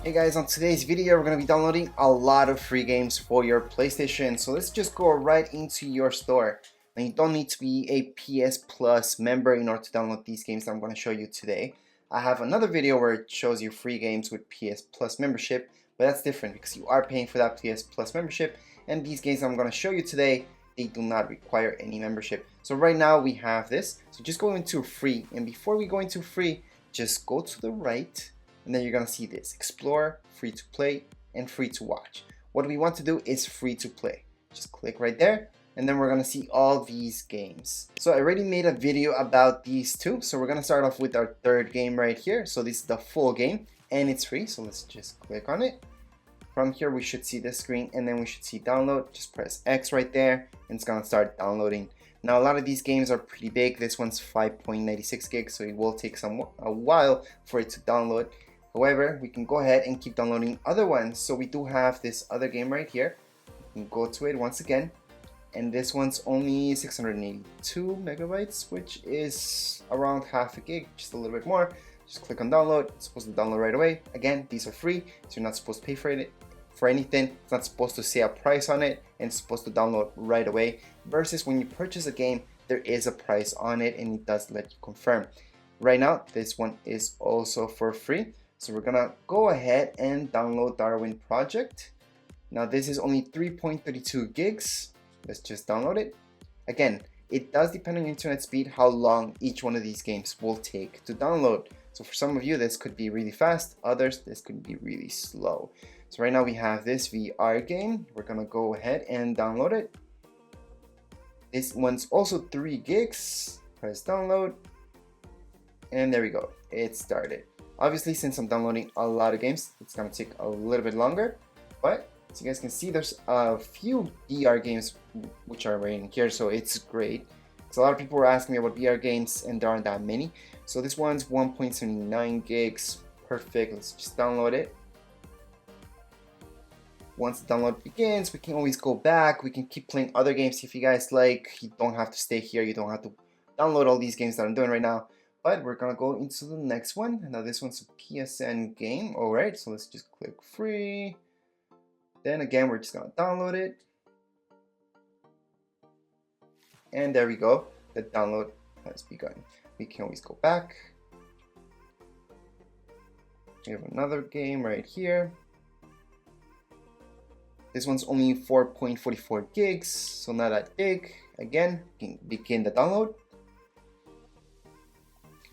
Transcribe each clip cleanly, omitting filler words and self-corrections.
Hey guys, on today's video we're going to be downloading a lot of free games for your PlayStation. So let's just go right into your store. Now you don't need to be a PS Plus member in order to download these games that I'm going to show you today. I have another video where it shows you free games with PS Plus membership, but that's different because you are paying for that PS Plus membership, and these games I'm going to show you today, they do not require any membership. So right now we have this, so just go into free, and before we go into free, just go to the right. And then you're gonna see this: explore, free to play, and free to watch. What we want to do is free to play. Just click right there, and then we're gonna see all these games. So I already made a video about these two, so we're gonna start off with our third game right here. So this is the full game, and it's free, so let's just click on it. From here we should see this screen, and then we should see download. Just press X right there, and it's gonna start downloading. Now a lot of these games are pretty big. This one's 5.96 gigs, so it will take a while for it to download. However, we can go ahead and keep downloading other ones. So we do have this other game right here. We can go to it once again, and this one's only 682 megabytes, which is around half a gig, just a little bit more. Just click on download. It's supposed to download right away. Again, these are free, so you're not supposed to pay for anything. It's not supposed to say a price on it, and it's supposed to download right away. Versus when you purchase a game, there is a price on it, and it does let you confirm. Right now, this one is also for free. So we're gonna go ahead and download Darwin Project. Now this is only 3.32 gigs. Let's just download it. Again, it does depend on your internet speed how long each one of these games will take to download. So for some of you this could be really fast, others this could be really slow. So right now we have this VR game. We're gonna go ahead and download it. This one's also 3 gigs. Press download. And there we go, it started. Obviously, since I'm downloading a lot of games, it's gonna take a little bit longer, but as you guys can see, there's a few VR games which are right in here, so it's great. So a lot of people were asking me about VR games, and there aren't that many. So this one's 1.79 gigs, perfect. Let's just download it. Once the download begins, we can always go back. We can keep playing other games if you guys like. You don't have to stay here. You don't have to download all these games that I'm doing right now. But we're gonna go into the next one. Now this one's a PSN game. Alright, so let's just click free. Then again, we're just gonna download it. And there we go. The download has begun. We can always go back. We have another game right here. This one's only 4.44 gigs, so not that big. Again, we can begin the download.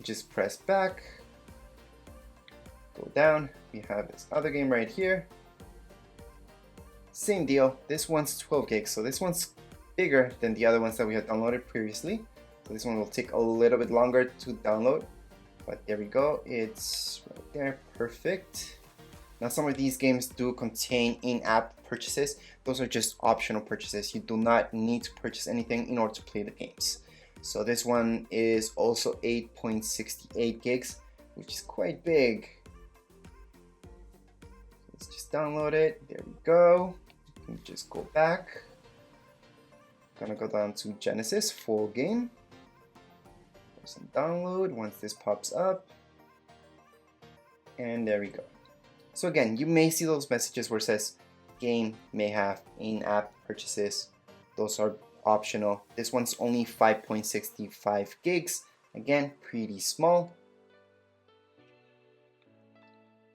Just press back, go down. We have this other game right here. Same deal. This one's 12 gigs, so this one's bigger than the other ones that we had downloaded previously. So this one will take a little bit longer to download, but there we go. It's right there, perfect. Now some of these games do contain in-app purchases. Those are just optional purchases. You do not need to purchase anything in order to play the games. So this one is also 8.68 gigs, which is quite big. Let's just download it. There we go. We can just go back. Gonna go down to Genesis, full game. Press and download once this pops up. And there we go. So again, you may see those messages where it says game may have in-app purchases. Those are optional. This one's only 5.65 gigs. Again, pretty small.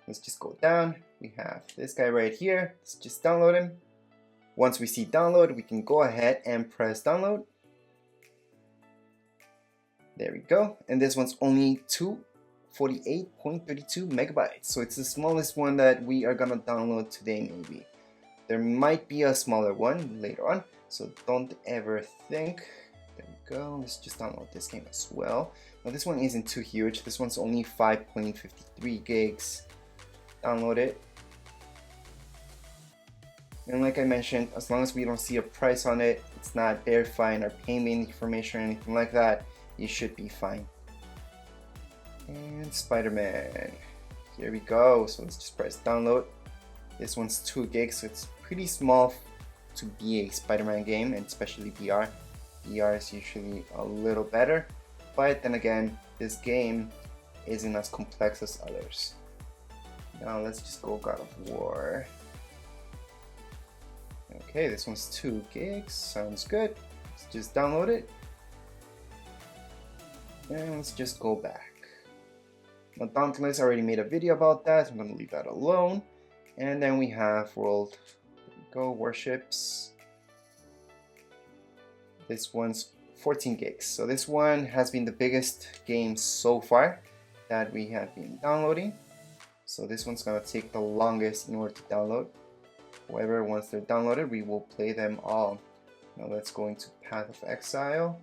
Let's just go down. We have this guy right here. Let's just download him. Once we see download, we can go ahead and press download. There we go. And this one's only 248.32 megabytes. So it's the smallest one that we are gonna download today maybe. There might be a smaller one later on, so don't ever think. There we go. Let's just download this game as well. Now this one isn't too huge. This one's only 5.53 gigs. Download it. And like I mentioned, as long as we don't see a price on it, it's not verifying our payment information or anything like that, you should be fine. And Spider-Man. Here we go. So let's just press download. This one's 2 gigs, so it's pretty small to be a Spider-Man game, and especially VR. VR is usually a little better, but then again, this game isn't as complex as others. Now let's just go God of War. Okay, this one's 2 gigs. Sounds good. Let's just download it. And let's just go back. Now Dauntless, I already made a video about that, so I'm gonna leave that alone. And then we have World, there we go, Warships. This one's 14 gigs. So this one has been the biggest game so far that we have been downloading. So this one's gonna take the longest in order to download. However, once they're downloaded, we will play them all. Now let's go into Path of Exile.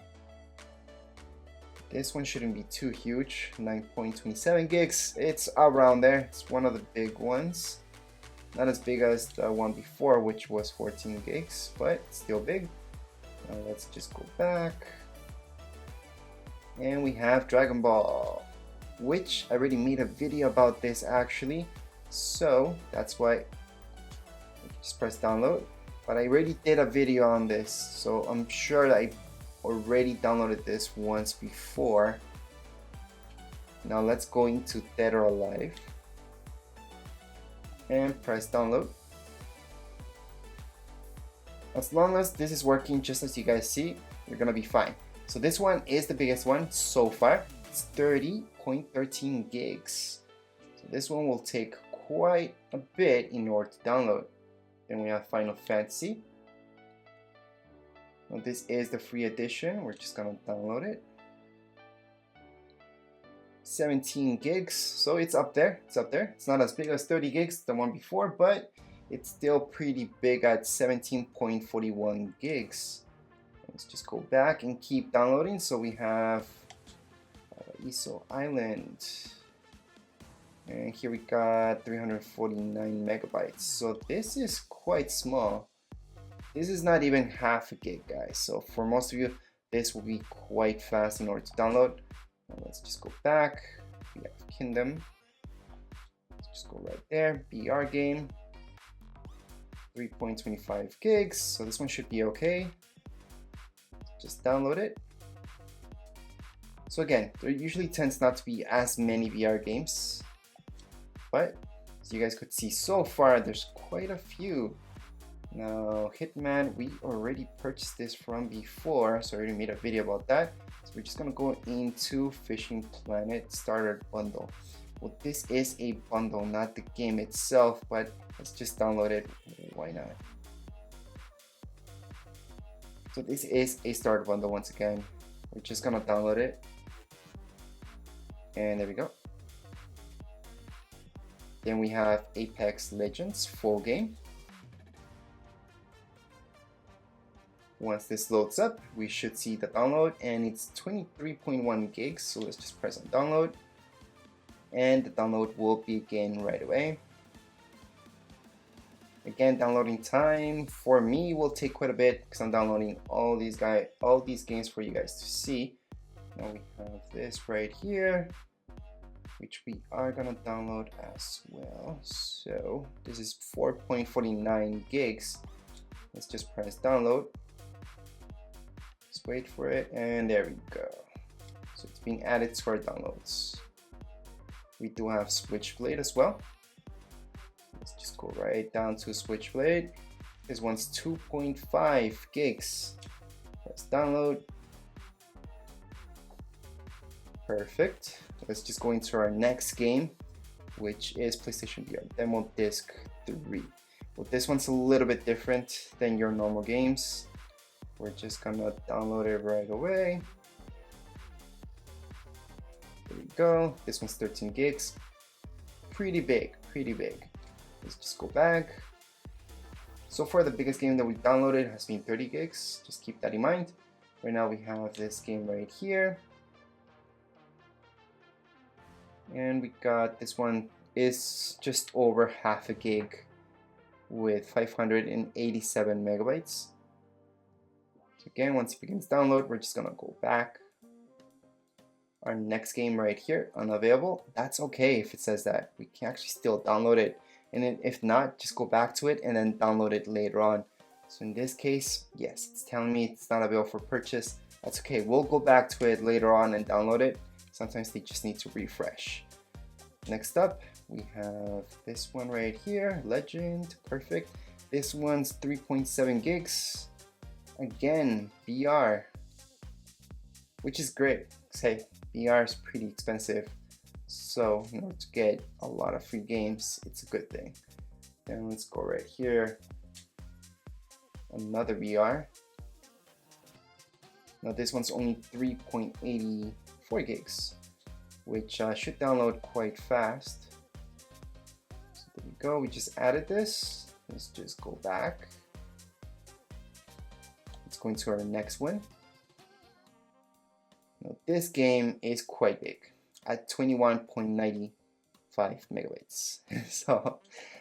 This one shouldn't be too huge, 9.27 gigs. It's around there. It's one of the big ones. Not as big as the one before, which was 14 gigs, but still big. Now let's just go back. And we have Dragon Ball, which I already made a video about this actually. So that's why just press download. But I already did a video on this, so I'm sure that I already downloaded this once before. Now let's go into Dead or Alive and press download. As long as this is working just as you guys see, you're gonna be fine. So this one is the biggest one so far. It's 30.13 gigs. So this one will take quite a bit in order to download. Then we have Final Fantasy. Now this is the free edition. We're just gonna download it. 17 gigs, so it's up there. It's up there. It's not as big as 30 gigs, the one before, but it's still pretty big at 17.41 gigs. Let's just go back and keep downloading. So we have Iso Island. And here we got 349 megabytes. So this is quite small. This is not even half a gig, guys. So for most of you, this will be quite fast in order to download. Now let's just go back. We have Kingdom. Let's just go right there. BR game. 3.25 gigs. So this one should be okay. Just download it. So again, there usually tends not to be as many VR games. But as you guys could see so far, there's quite a few. Now Hitman, we already purchased this from before, so I already made a video about that. So we're just gonna go into Fishing Planet Starter Bundle. Well, this is a bundle, not the game itself, but let's just download it. Why not? So this is a starter bundle once again. We're just gonna download it. And there we go. Then we have Apex Legends full game. Once this loads up, we should see the download, and it's 23.1 gigs. So let's just press on download, and the download will begin right away. Again, downloading time for me will take quite a bit because I'm downloading all these games for you guys to see. Now we have this right here, which we are gonna download as well. So this is 4.49 gigs. Let's just press download. Let's wait for it, and there we go. So it's being added to our downloads. We do have Switchblade as well. Let's just go right down to Switchblade. This one's 2.5 gigs. Press download. Perfect. Let's just go into our next game, which is PlayStation VR Demo Disc 3. Well, this one's a little bit different than your normal games. We're just gonna download it right away. There we go. This one's 13 gigs. Pretty big, pretty big. Let's just go back. So far, the biggest game that we've downloaded has been 30 gigs. Just keep that in mind. Right now, we have this game right here. And we got this one is just over half a gig with 587 megabytes. So again, once it begins download, we're just gonna go back. Our next game right here, unavailable. That's okay if it says that. We can actually still download it. And then if not, just go back to it and then download it later on. So in this case, yes, it's telling me it's not available for purchase. That's okay. We'll go back to it later on and download it. Sometimes they just need to refresh. Next up, We have this one right here, Legend, perfect. This one's 3.7 gigs. Again, VR, which is great. Hey, VR is pretty expensive, so in order to get a lot of free games, it's a good thing. Then let's go right here. Another VR. Now this one's only 3.84 gigs, which should download quite fast. So there we go, we just added this. Let's just go back. Let's go into our next one. Now this game is quite big at 21.95 megabytes. So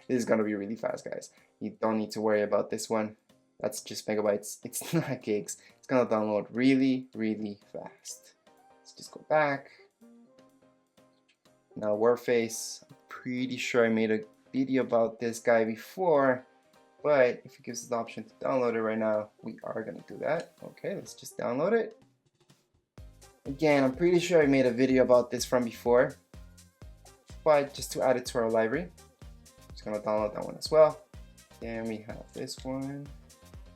this is gonna be really fast, guys. You don't need to worry about this one. That's just megabytes, it's not gigs. It's gonna download really, really fast. Let's just go back. Now Warface, I'm pretty sure I made a video about this guy before, but if it gives us the option to download it right now, we are gonna do that. Okay, let's just download it. Again, I'm pretty sure I made a video about this from before, but just to add it to our library, I'm just gonna download that one as well. Then we have this one.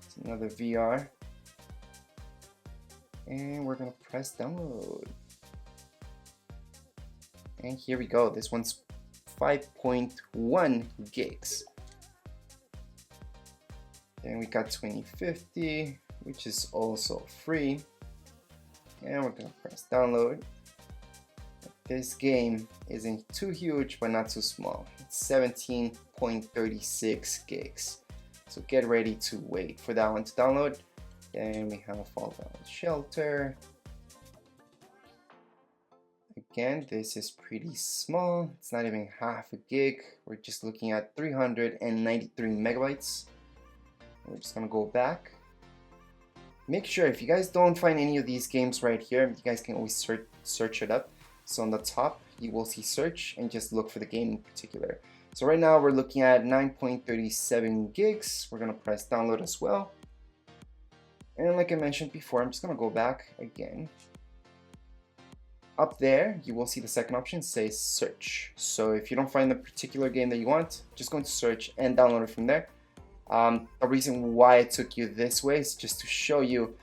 It's another VR, and we're gonna press download, and here we go. This one's 5.1 gigs. Then we got 2050, which is also free, and we're gonna press download. This game isn't too huge but not too small. It's 17.36 gigs. So get ready to wait for that one to download. Then we have Fall Down Shelter. Again, this is pretty small. It's not even half a gig. We're just looking at 393 megabytes. We're just gonna go back. Make sure if you guys don't find any of these games right here, you guys can always search it up. So on the top, you will see search and just look for the game in particular. So right now we're looking at 9.37 gigs. We're gonna press download as well. And like I mentioned before, I'm just gonna go back again. Up there, you will see the second option says search. So if you don't find the particular game that you want, just go into search and download it from there. The reason why I took you this way is just to show you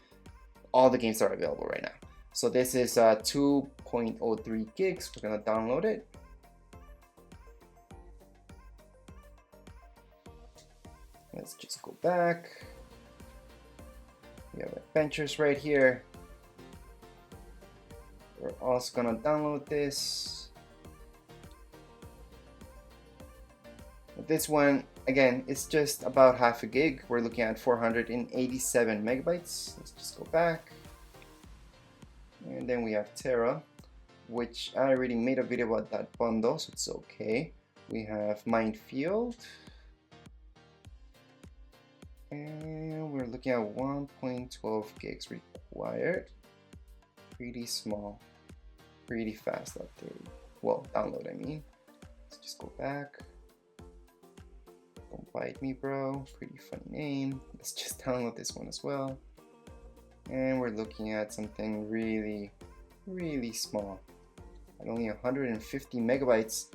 all the games that are available right now. So this is 2.03 gigs. We're gonna download it. Let's just go back. We have adventures right here. We're also gonna download this. This one, again, it's just about half a gig. We're looking at 487 megabytes. Let's just go back. And then we have Terra, which I already made a video about that bundle, so it's okay. We have Minefield. And we're looking at 1.12 gigs required. Pretty small, pretty fast update. Well, download, I mean. Let's just go back. Don't bite me, bro. Pretty funny name. Let's just download this one as well. And we're looking at something really, really small. At only 150 megabytes.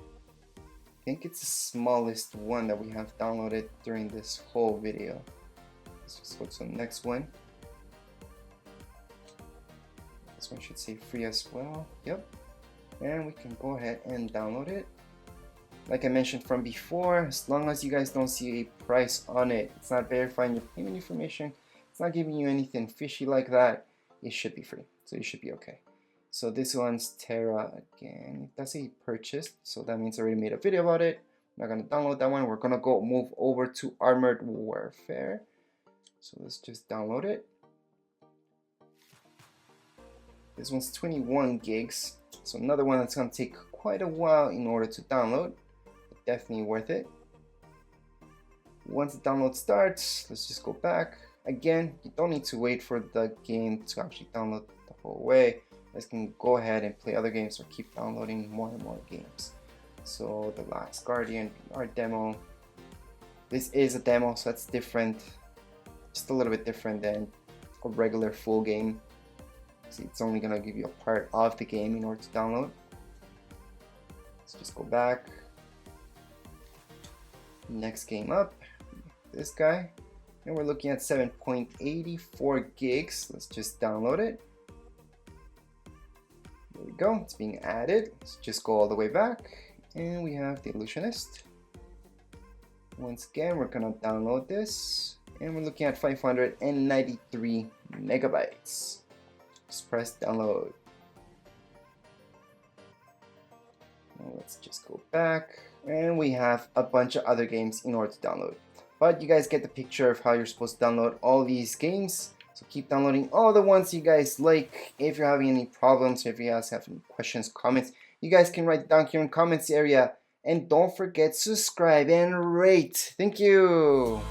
I think it's the smallest one that we have downloaded during this whole video. Let's just go to the next one. This one should say free as well. Yep. And we can go ahead and download it. Like I mentioned from before, as long as you guys don't see a price on it, it's not verifying your payment information, it's not giving you anything fishy like that, it should be free. So you should be okay. So this one's Terra again. It does say purchased, so that means I already made a video about it. I'm not gonna download that one. We're gonna go move over to Armored Warfare. So let's just download it. This one's 21 gigs. So another one that's gonna take quite a while in order to download. But definitely worth it. Once the download starts, let's just go back. Again, you don't need to wait for the game to actually download the whole way. You guys can go ahead and play other games or keep downloading more and more games. So The Last Guardian VR demo. This is a demo, so that's different. Just a little bit different than a regular full game. See, it's only gonna give you a part of the game in order to download. Let's just go back. Next game up, this guy, and we're looking at 7.84 gigs. Let's just download it. There we go, it's being added. Let's just go all the way back, and we have the Illusionist. Once again, we're gonna download this, and we're looking at 593 megabytes. Just press download. Now let's just go back, and we have a bunch of other games in order to download. But you guys get the picture of how you're supposed to download all these games. So keep downloading all the ones you guys like. If you're having any problems, or if you guys have any questions, comments, you guys can write it down here in the comments area. And don't forget to subscribe and rate. Thank you.